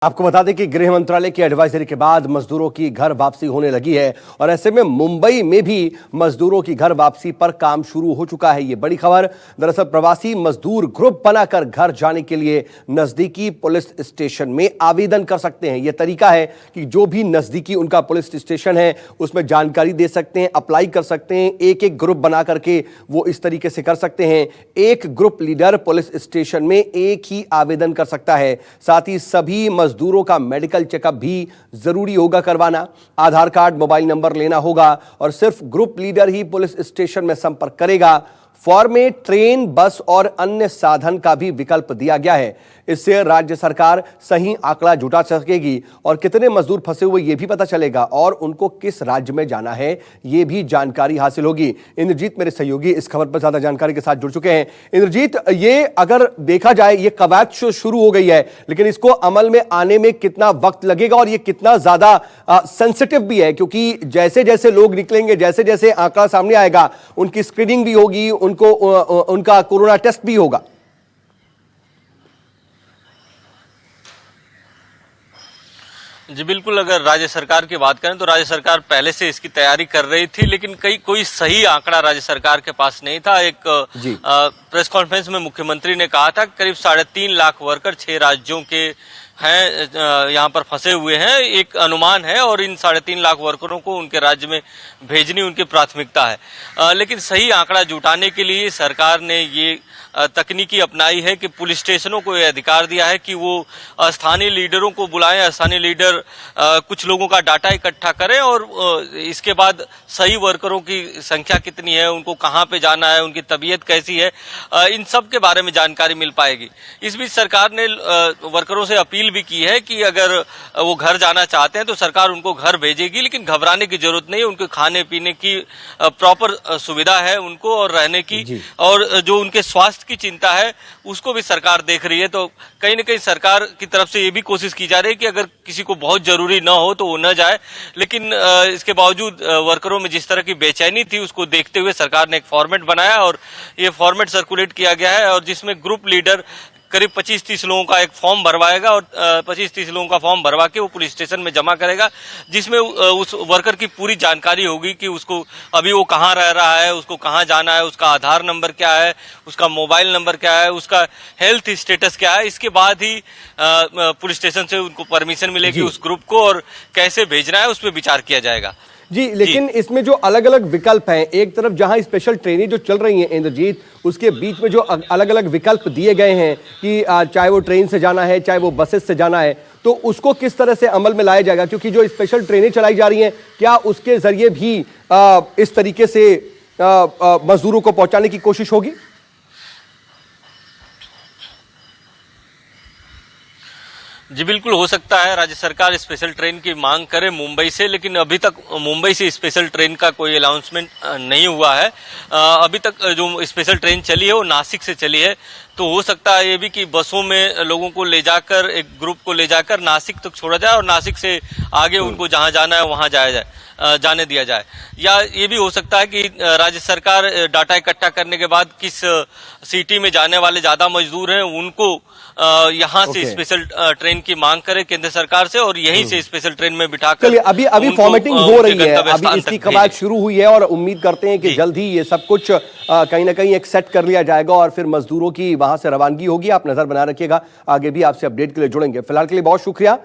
आपको बता दें कि गृह मंत्रालय की एडवाइजरी के बाद मजदूरों की घर वापसी होने लगी है और ऐसे में मुंबई में भी मजदूरों की घर वापसी पर काम शुरू हो चुका है। ये बड़ी खबर। दरअसल प्रवासी मजदूर ग्रुप बनाकर घर जाने के लिए नजदीकी पुलिस स्टेशन में आवेदन कर सकते हैं। यह तरीका है कि जो भी नजदीकी उनका पुलिस स्टेशन है उसमें जानकारी दे सकते हैं, अप्लाई कर सकते हैं। एक एक ग्रुप बना करके वो इस तरीके से कर सकते हैं। एक ग्रुप लीडर पुलिस स्टेशन में एक ही आवेदन कर सकता है। साथ ही सभी मजदूरों का मेडिकल चेकअप भी जरूरी होगा करवाना। आधार कार्ड, मोबाइल नंबर लेना होगा और सिर्फ ग्रुप लीडर ही पुलिस स्टेशन में संपर्क करेगा। फॉर्म में ट्रेन, बस और अन्य साधन का भी विकल्प दिया गया है। इससे राज्य सरकार सही आंकड़ा जुटा सकेगी और कितने मजदूर फंसे हुए ये भी पता चलेगा और उनको किस राज्य में जाना है ये भी जानकारी हासिल होगी। इंद्रजीत मेरे सहयोगी इस खबर पर ज्यादा जानकारी के साथ जुड़ चुके हैं। इंद्रजीत, ये अगर देखा जाए ये कवायद शुरू हो गई है, लेकिन इसको अमल में आने में कितना वक्त लगेगा और ये कितना ज्यादा सेंसिटिव भी है, क्योंकि जैसे जैसे लोग निकलेंगे, जैसे जैसे आंकड़ा सामने आएगा, उनकी स्क्रीनिंग भी होगी, उनको उनका कोरोना टेस्ट भी होगा। जी बिल्कुल, अगर राज्य सरकार की बात करें तो राज्य सरकार पहले से इसकी तैयारी कर रही थी, लेकिन कोई सही आंकड़ा राज्य सरकार के पास नहीं था। एक प्रेस कॉन्फ्रेंस में मुख्यमंत्री ने कहा था करीब 3.5 लाख वर्कर 6 राज्यों के हैं, यहाँ पर फंसे हुए हैं, एक अनुमान है और इन 3.5 लाख वर्करों को उनके राज्य में भेजनी उनकी प्राथमिकता है। लेकिन सही आंकड़ा जुटाने के लिए सरकार ने ये तकनीकी अपनाई है कि पुलिस स्टेशनों को यह अधिकार दिया है कि वो स्थानीय लीडरों को बुलाएं, स्थानीय लीडर कुछ लोगों का डाटा इकट्ठा करें और इसके बाद सही वर्करों की संख्या कितनी है, उनको कहाँ पे जाना है, उनकी तबीयत कैसी है, इन सब के बारे में जानकारी मिल पाएगी। इस बीच सरकार ने वर्करों से अपील भी की है कि अगर वो घर जाना चाहते हैं तो सरकार उनको घर भेजेगी, लेकिन घबराने की जरूरत नहीं है। उनके खाने पीने की प्रॉपर सुविधा है उनको और रहने की, और जो उनके स्वास्थ्य की चिंता है उसको भी सरकार देख रही है। तो कहीं ना कहीं सरकार की तरफ से ये भी कोशिश की जा रही है कि अगर किसी को बहुत जरूरी ना हो तो वो न जाए, लेकिन इसके बावजूद वर्करों में जिस तरह की बेचैनी थी उसको देखते हुए सरकार ने एक फॉर्मेट बनाया और ये फॉर्मेट सर्कुलेट किया गया है और जिसमें ग्रुप लीडर करीब 25-30 लोगों का एक फॉर्म भरवाएगा और 25-30 लोगों का फॉर्म भरवा के वो पुलिस स्टेशन में जमा करेगा, जिसमें उस वर्कर की पूरी जानकारी होगी कि उसको अभी वो कहाँ रह रहा है, उसको कहाँ जाना है, उसका आधार नंबर क्या है, उसका मोबाइल नंबर क्या है, उसका हेल्थ स्टेटस क्या है। इसके बाद ही पुलिस स्टेशन से उनको परमिशन मिलेगी उस ग्रुप को और कैसे भेजना है उस पर विचार किया जाएगा। जी, लेकिन इसमें जो अलग अलग विकल्प हैं, एक तरफ जहां स्पेशल ट्रेनें जो चल रही हैं इंद्रजीत, उसके बीच में जो अलग अलग विकल्प दिए गए हैं कि चाहे वो ट्रेन से जाना है, चाहे वो बसेस से जाना है, तो उसको किस तरह से अमल में लाया जाएगा? क्योंकि जो स्पेशल ट्रेनें चलाई जा रही हैं, क्या उसके जरिए भी इस तरीके से मजदूरों को पहुंचाने की कोशिश होगी? जी बिल्कुल, हो सकता है राज्य सरकार स्पेशल ट्रेन की मांग करे मुंबई से, लेकिन अभी तक मुंबई से स्पेशल ट्रेन का कोई अनाउंसमेंट नहीं हुआ है। अभी तक जो स्पेशल ट्रेन चली है वो नासिक से चली है, तो हो सकता है ये भी कि बसों में लोगों को ले जाकर, एक ग्रुप को ले जाकर नासिक तक छोड़ा जाए और नासिक से आगे उनको जहां जाना है वहां जाने दिया जाए। या ये भी हो सकता है कि राज्य सरकार डाटा इकट्ठा करने के बाद किस सिटी में जाने वाले ज्यादा मजदूर हैं उनको यहाँ से स्पेशल ट्रेन की मांग करे केंद्र सरकार से और यहीं से स्पेशल ट्रेन में बिठाकर। चलिए, अभी फॉर्मेटिंग हो रही है, अभी इसकी कवायद शुरू हुई है और उम्मीद करते हैं कि जल्द ही ये सब कुछ कहीं ना कहीं एक सेट कर लिया जाएगा और फिर मजदूरों की वहां से रवानगी होगी। आप नजर बना रखिएगा, आगे भी आपसे अपडेट के लिए जुड़ेंगे। फिलहाल के लिए बहुत शुक्रिया।